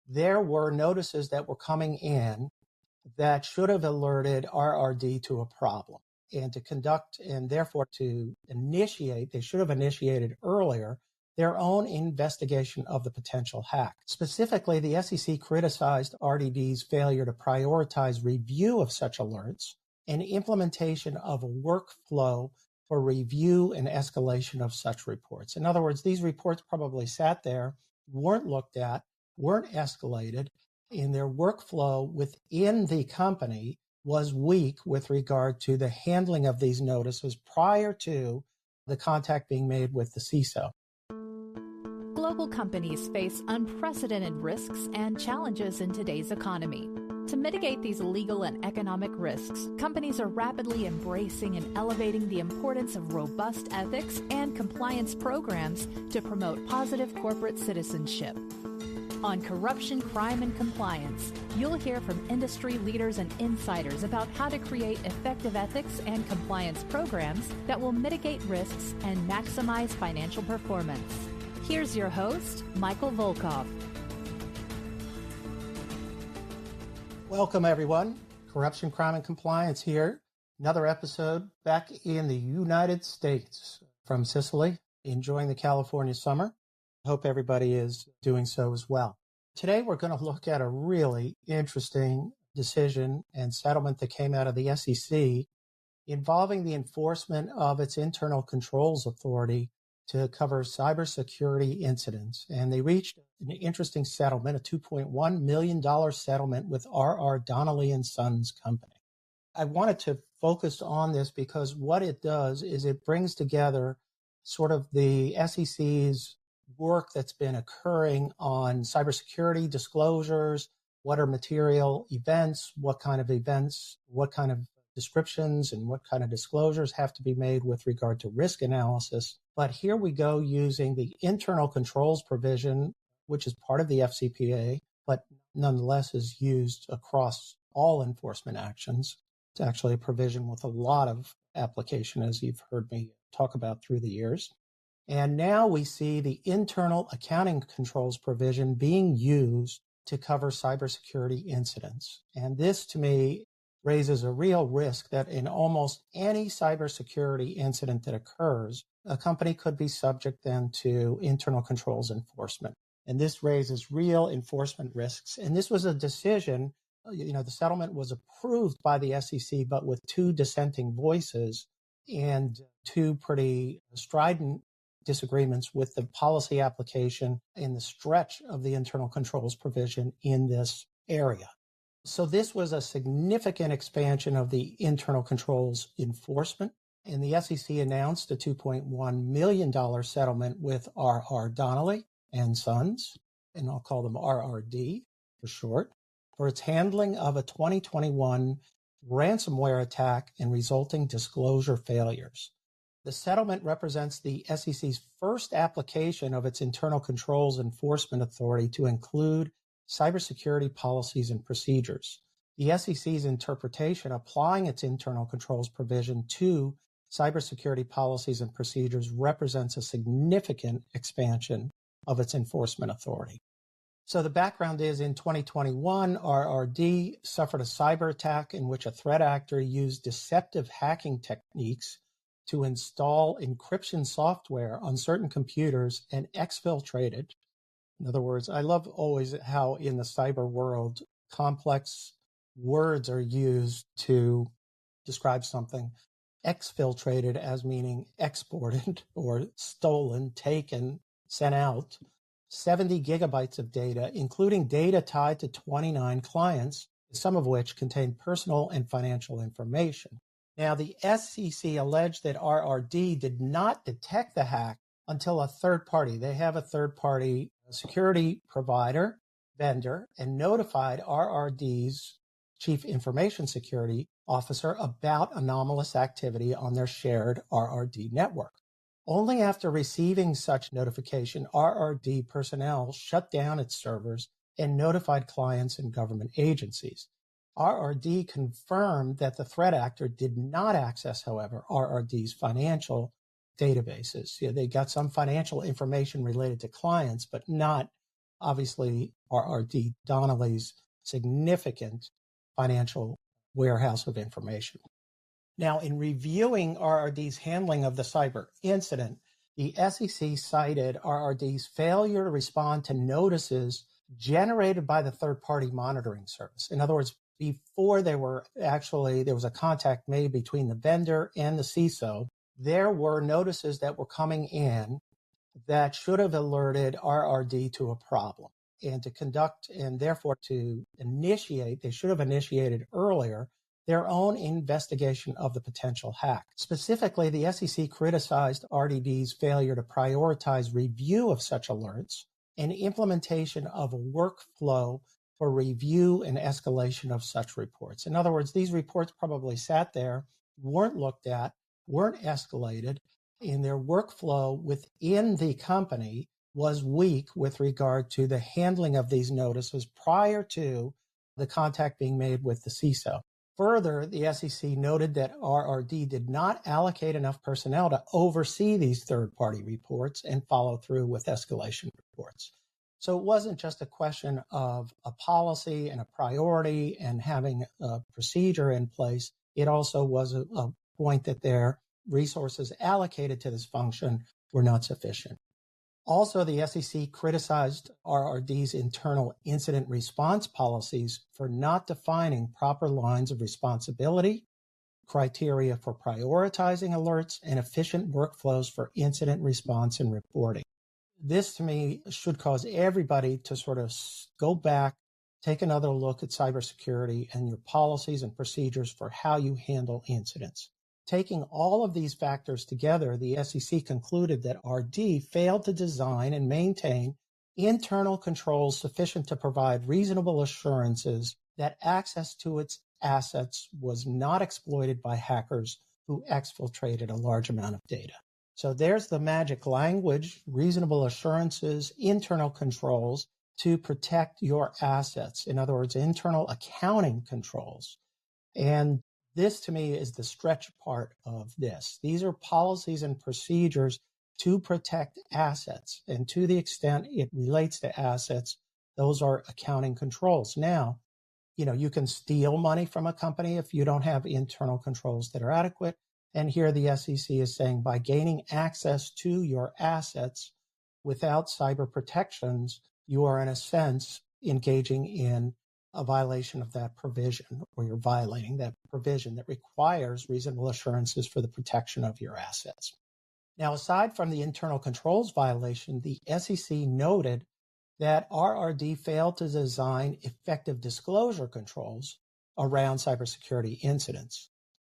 there were notices that were coming in that should have alerted RRD to a problem and to conduct and therefore to initiate, they should have initiated earlier their own investigation of the potential hack. Specifically, the SEC criticized RDD's failure to prioritize review of such alerts and implementation of a workflow for review and escalation of such reports. In other words, these reports probably sat there, weren't looked at, weren't escalated, and their workflow within the company was weak with regard to the handling of these notices prior to the contact being made with the CISO. Global companies face unprecedented risks and challenges in today's economy. To mitigate these legal and economic risks, companies are rapidly embracing and elevating the importance of robust ethics and compliance programs to promote positive corporate citizenship. On Corruption, Crime, and Compliance, you'll hear from industry leaders and insiders about how to create effective ethics and compliance programs that will mitigate risks and maximize financial performance. Here's your host, Michael Volkow. Welcome, everyone. Corruption, Crime, and Compliance here. Another episode back in the United States from Sicily, enjoying the California summer. Hope everybody is doing so as well. Today, we're going to look at a really interesting decision and settlement that came out of the SEC involving the enforcement of its internal controls authority to cover cybersecurity incidents. And they reached an interesting settlement, a $2.1 million settlement with RR Donnelly Sons Company. I wanted to focus on this because what it does is it brings together sort of the SEC's work that's been occurring on cybersecurity disclosures, what are material events, what kind of descriptions and what kind of disclosures have to be made with regard to risk analysis. But here we go using the internal controls provision, which is part of the FCPA, but nonetheless is used across all enforcement actions. It's actually a provision with a lot of application, as you've heard me talk about through the years. And now we see the internal accounting controls provision being used to cover cybersecurity incidents. And this, to me, raises a real risk that in almost any cybersecurity incident that occurs, a company could be subject then to internal controls enforcement. And this raises real enforcement risks. And this was a decision, the settlement was approved by the SEC, but with two dissenting voices and two pretty strident disagreements with the policy application and the stretch of the internal controls provision in this area. So this was a significant expansion of the internal controls enforcement. And the SEC announced a $2.1 million settlement with RR Donnelly and Sons, and I'll call them RRD for short, for its handling of a 2021 ransomware attack and resulting disclosure failures. The settlement represents the SEC's first application of its internal controls enforcement authority to include cybersecurity policies and procedures. The SEC's interpretation applying its internal controls provision to cybersecurity policies and procedures represents a significant expansion of its enforcement authority. So the background is in 2021, RRD suffered a cyber attack in which a threat actor used deceptive hacking techniques to install encryption software on certain computers and exfiltrated. In other words, I love always how in the cyber world, complex words are used to describe something. Exfiltrated as meaning exported or stolen, taken, sent out. 70 gigabytes of data, including data tied to 29 clients, some of which contain personal and financial information. Now, the SEC alleged that RRD did not detect the hack until a third party. They have a third party security provider, vendor, and notified RRD's chief information security officer about anomalous activity on their shared RRD network. Only after receiving such notification, RRD personnel shut down its servers and notified clients and government agencies. RRD confirmed that the threat actor did not access, however, RRD's financial databases. They got some financial information related to clients, but not obviously RR Donnelly's significant financial warehouse of information. Now, in reviewing RRD's handling of the cyber incident, the SEC cited RRD's failure to respond to notices generated by the third-party monitoring service. In other words, before there was a contact made between the vendor and the CISO, there were notices that were coming in that should have alerted RRD to a problem. And to conduct, and therefore to initiate, they should have initiated earlier their own investigation of the potential hack. Specifically, the SEC criticized RDD's failure to prioritize review of such alerts and implementation of a workflow for review and escalation of such reports. In other words, these reports probably sat there, weren't looked at, weren't escalated, and their workflow within the company was weak with regard to the handling of these notices prior to the contact being made with the CISO. Further, the SEC noted that RRD did not allocate enough personnel to oversee these third-party reports and follow through with escalation reports. So it wasn't just a question of a policy and a priority and having a procedure in place. It also was a point that their resources allocated to this function were not sufficient. Also, the SEC criticized RRD's internal incident response policies for not defining proper lines of responsibility, criteria for prioritizing alerts, and efficient workflows for incident response and reporting. This, to me, should cause everybody to sort of go back, take another look at cybersecurity and your policies and procedures for how you handle incidents. Taking all of these factors together, the SEC concluded that RD failed to design and maintain internal controls sufficient to provide reasonable assurances that access to its assets was not exploited by hackers who exfiltrated a large amount of data. So there's the magic language, reasonable assurances, internal controls to protect your assets. In other words, internal accounting controls. And this, to me, is the stretch part of this. These are policies and procedures to protect assets. And to the extent it relates to assets, those are accounting controls. Now, you can steal money from a company if you don't have internal controls that are adequate. And here the SEC is saying by gaining access to your assets without cyber protections, you are in a sense engaging in a violation of that provision, or you're violating that provision that requires reasonable assurances for the protection of your assets. Now, aside from the internal controls violation, the SEC noted that RRD failed to design effective disclosure controls around cybersecurity incidents.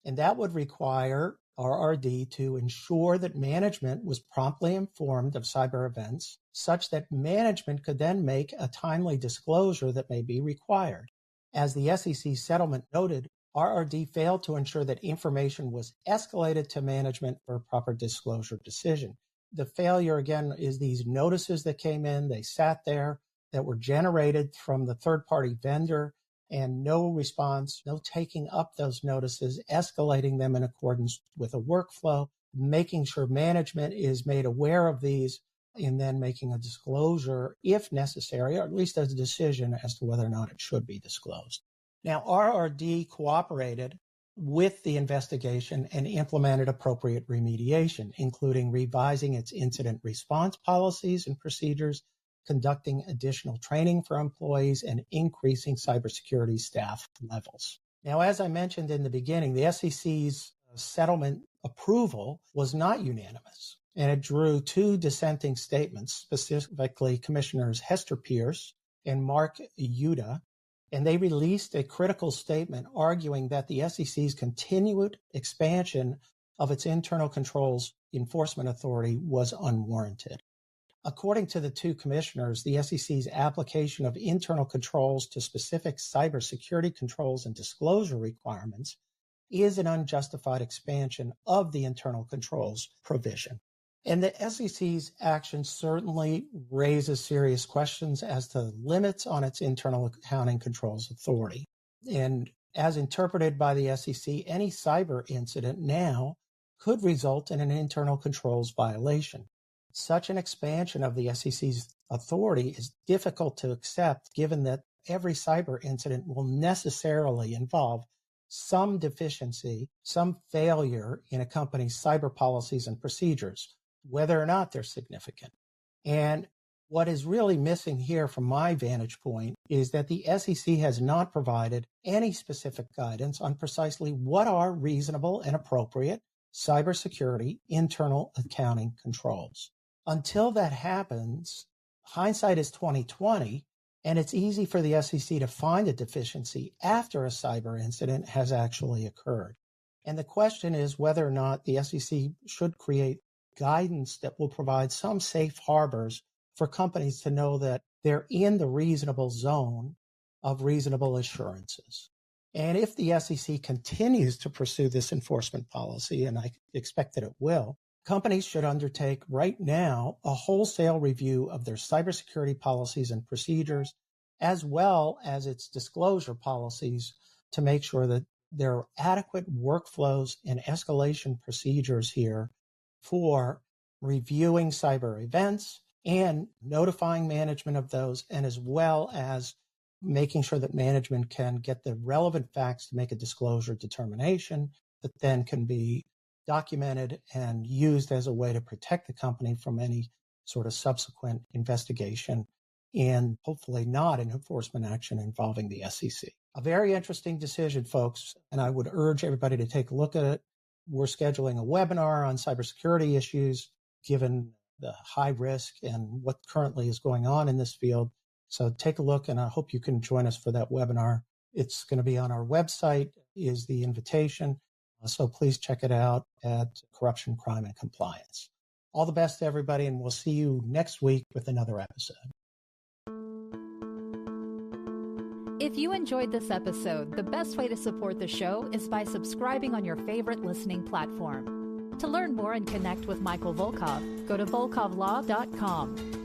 And that would require RRD to ensure that management was promptly informed of cyber events such that management could then make a timely disclosure that may be required. As the SEC settlement noted, RRD failed to ensure that information was escalated to management for a proper disclosure decision. The failure, again, is these notices that came in, they sat there, that were generated from the third-party vendor, and no response, no taking up those notices, escalating them in accordance with a workflow, making sure management is made aware of these, and then making a disclosure if necessary, or at least as a decision as to whether or not it should be disclosed. Now, RRD cooperated with the investigation and implemented appropriate remediation, including revising its incident response policies and procedures, conducting additional training for employees, and increasing cybersecurity staff levels. Now, as I mentioned in the beginning, the SEC's settlement approval was not unanimous, and it drew two dissenting statements, specifically Commissioners Hester Pierce and Mark Yuda, and they released a critical statement arguing that the SEC's continued expansion of its internal controls enforcement authority was unwarranted. According to the two commissioners, the SEC's application of internal controls to specific cybersecurity controls and disclosure requirements is an unjustified expansion of the internal controls provision. And the SEC's action certainly raises serious questions as to the limits on its internal accounting controls authority. And as interpreted by the SEC, any cyber incident now could result in an internal controls violation. such an expansion of the SEC's authority is difficult to accept, given that every cyber incident will necessarily involve some deficiency, some failure in a company's cyber policies and procedures, whether or not they're significant. And what is really missing here from my vantage point is that the SEC has not provided any specific guidance on precisely what are reasonable and appropriate cybersecurity internal accounting controls. Until that happens, hindsight is 2020, and it's easy for the SEC to find a deficiency after a cyber incident has actually occurred. And the question is whether or not the SEC should create guidance that will provide some safe harbors for companies to know that they're in the reasonable zone of reasonable assurances. And if the SEC continues to pursue this enforcement policy, and I expect that it will, companies should undertake right now a wholesale review of their cybersecurity policies and procedures, as well as its disclosure policies, to make sure that there are adequate workflows and escalation procedures here for reviewing cyber events and notifying management of those, and as well as making sure that management can get the relevant facts to make a disclosure determination that then can be documented and used as a way to protect the company from any sort of subsequent investigation and hopefully not an enforcement action involving the SEC. A very interesting decision, folks, and I would urge everybody to take a look at it. We're scheduling a webinar on cybersecurity issues, given the high risk and what currently is going on in this field. So take a look, and I hope you can join us for that webinar. It's going to be on our website, is the invitation. So please check it out at Corruption, Crime, and Compliance. All the best to everybody, and we'll see you next week with another episode. If you enjoyed this episode, the best way to support the show is by subscribing on your favorite listening platform. To learn more and connect with Michael Volkow, go to volkowlaw.com.